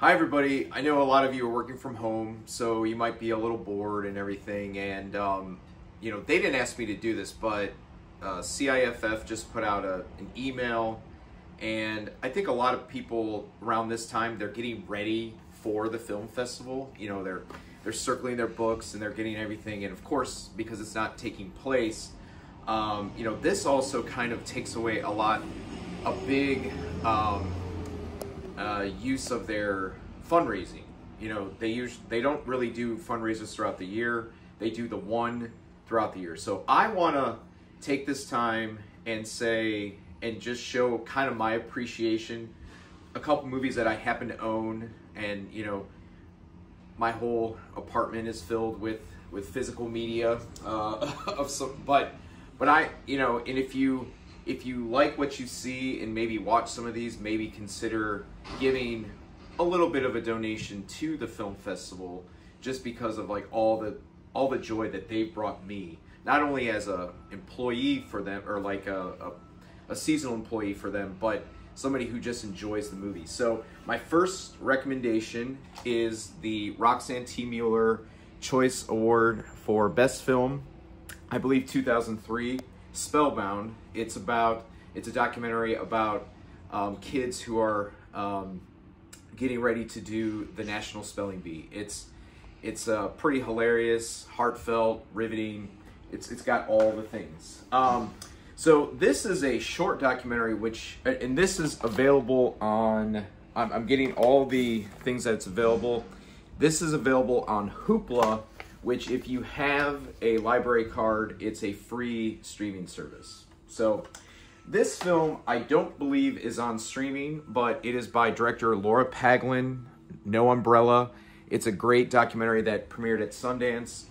Hi everybody, I know a lot of you are working from home, so you might be a little bored and everything, and they didn't ask me to do this, but CIFF just put out an email, and I think a lot of people around this time, they're getting ready for the film festival. You know, they're circling their books and they're getting everything, and of course, because it's not taking place, this also kind of takes away a big use of their fundraising. You know, they don't really do fundraisers throughout the year. They do the one throughout the year. So I want to take this time and just show kind of my appreciation. A couple movies that I happen to own, and my whole apartment is filled with physical media of some, but I, and if you like what you see and maybe watch some of these, maybe consider giving a little bit of a donation to the film festival, just because of like all the joy that they've brought me, not only as a employee for them, or like a seasonal employee for them, but somebody who just enjoys the movie. So my first recommendation is the Roxanne T. Mueller Choice Award for Best Film, I believe 2003, Spellbound. It's a documentary about kids who are getting ready to do the National Spelling Bee. It's pretty hilarious, heartfelt, riveting. It's got all the things. So this is a short documentary, and this is available on, I'm getting all the things that's available. This is available on Hoopla, which if you have a library card, it's a free streaming service. So this film, I don't believe is on streaming, but it is by director Laura Paglin, No Umbrella. It's a great documentary that premiered at Sundance,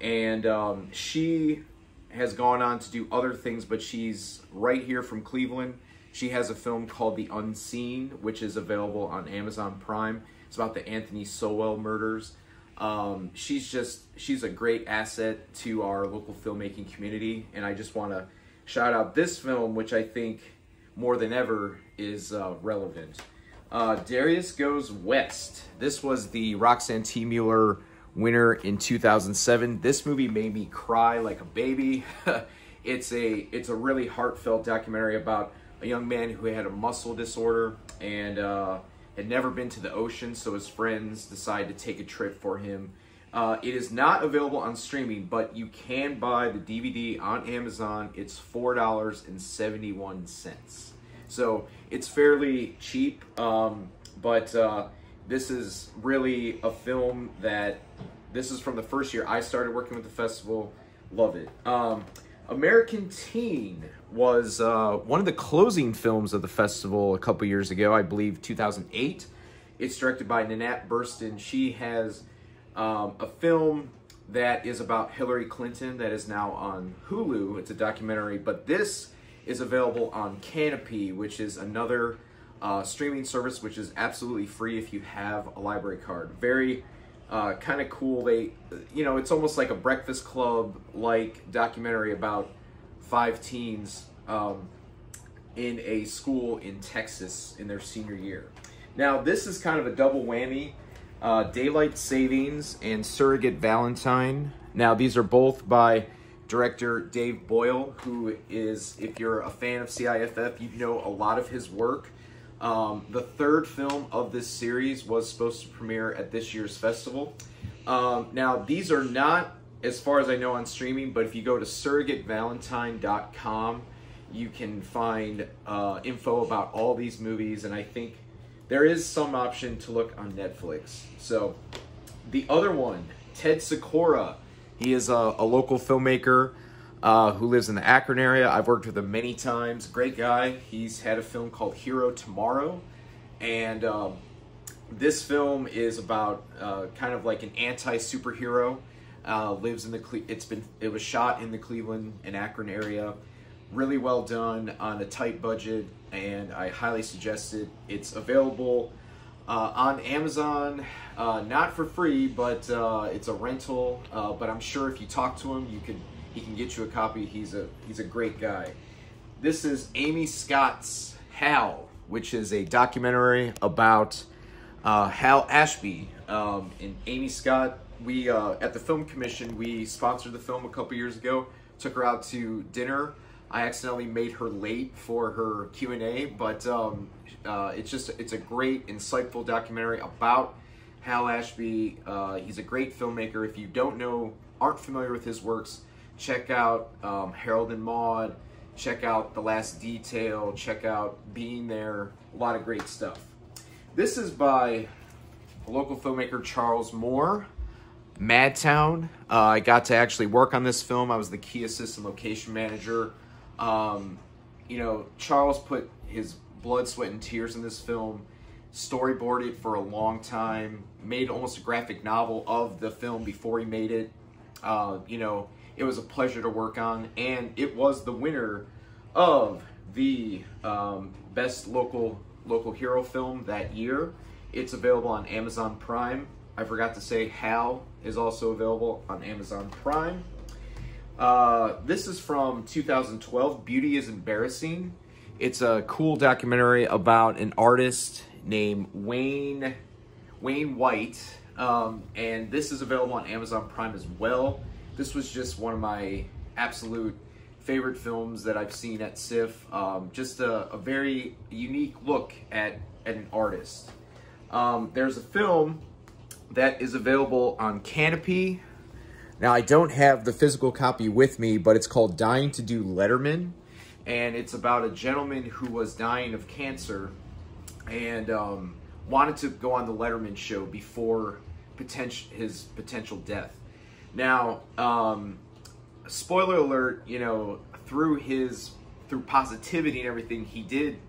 and she has gone on to do other things, but she's right here from Cleveland. She has a film called The Unseen, which is available on Amazon Prime. It's about the Anthony Sowell murders. She's a great asset to our local filmmaking community, and I just want to shout out this film, which I think more than ever is relevant. Darius Goes West. This was the Roxanne T. Mueller winner in 2007. This movie made me cry like a baby. It's a really heartfelt documentary about a young man who had a muscle disorder and had never been to the ocean, so his friends decided to take a trip for him. It is not available on streaming, but you can buy the DVD on Amazon. It's $4.71. So it's fairly cheap, but this is really a film this is from the first year I started working with the festival. Love it. American Teen was one of the closing films of the festival a couple years ago, I believe 2008. It's directed by Nanette Burstyn. She has a film that is about Hillary Clinton that is now on Hulu. It's a documentary, but this is available on Canopy, which is another streaming service, which is absolutely free if you have a library card. Very kind of cool. It's almost like a Breakfast Club-like documentary about 5 teens in a school in Texas in their senior year. Now, this is kind of a double whammy. Daylight Savings and Surrogate Valentine. Now, these are both by director Dave Boyle, who is, if you're a fan of CIFF, you know a lot of his work. The third film of this series was supposed to premiere at this year's festival. Now, these are not, as far as I know, on streaming, but if you go to surrogatevalentine.com, you can find info about all these movies, and I think there is some option to look on Netflix. So, the other one, Ted Sikora. He is a local filmmaker who lives in the Akron area. I've worked with him many times. Great guy. He's had a film called Hero Tomorrow, and this film is about kind of like an anti-superhero. Lives in it was shot in the Cleveland and Akron area. Really well done on a tight budget, and I highly suggest it. It's available on Amazon, not for free, but it's a rental. But I'm sure if you talk to him, he can get you a copy. He's a great guy. This is Amy Scott's Hal, which is a documentary about Hal Ashby and Amy Scott. We at the Film Commission, we sponsored the film a couple years ago. Took her out to dinner. I accidentally made her late for her Q&A, but it's a great, insightful documentary about Hal Ashby. He's a great filmmaker. If you aren't familiar with his works, check out Harold and Maude. Check out The Last Detail. Check out Being There. A lot of great stuff. This is by a local filmmaker, Charles Moore. Madtown. I got to actually work on this film. I was the key assistant location manager. You know, Charles put his blood, sweat, and tears in this film, storyboarded for a long time, made almost a graphic novel of the film before he made it. You know, it was a pleasure to work on, and it was the winner of the best local hero film that year. It's available on Amazon Prime. I forgot to say Hal is also available on Amazon Prime. This is from 2012, Beauty is Embarrassing. It's a cool documentary about an artist named Wayne White, and this is available on Amazon Prime as well. This was just one of my absolute favorite films that I've seen at CIFF. Just a very unique look at an artist. There's a film that is available on Canopy. Now, I don't have the physical copy with me, but it's called Dying to Do Letterman. And it's about a gentleman who was dying of cancer and wanted to go on the Letterman show before his potential death. Now, spoiler alert, you know, through positivity and everything, he did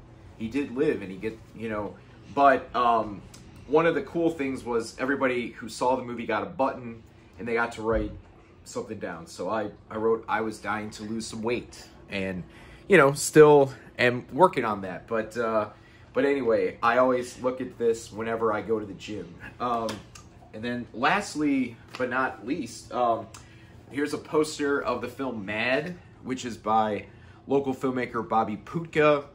live, and but one of the cool things was everybody who saw the movie got a button and they got to write something down. So I wrote, I was dying to lose some weight, and, you know, still am working on that. But anyway, I always look at this whenever I go to the gym. And then lastly, but not least, here's a poster of the film Mad, which is by local filmmaker Bobby Putka.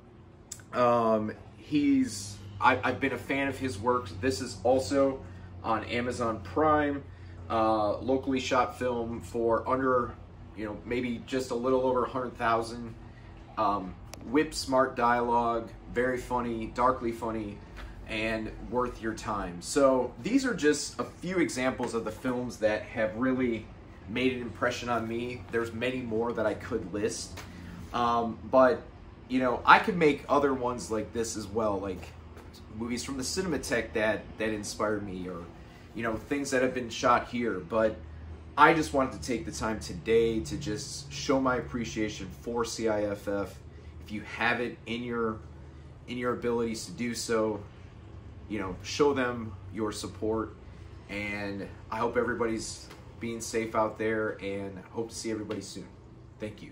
I've been a fan of his work. This is also on Amazon Prime. Locally shot film for under, you know, maybe just a little over 100,000. Whip smart dialogue, very funny, darkly funny, and worth your time. So these are just a few examples of the films that have really made an impression on me. There's many more that I could list. But, you know, I could make other ones like this as well, like movies from the Cinematheque that inspired me, or, you know, things that have been shot here. But I just wanted to take the time today to just show my appreciation for CIFF. If you have it in your abilities to do so, you know, show them your support. And I hope everybody's being safe out there, and hope to see everybody soon. Thank you.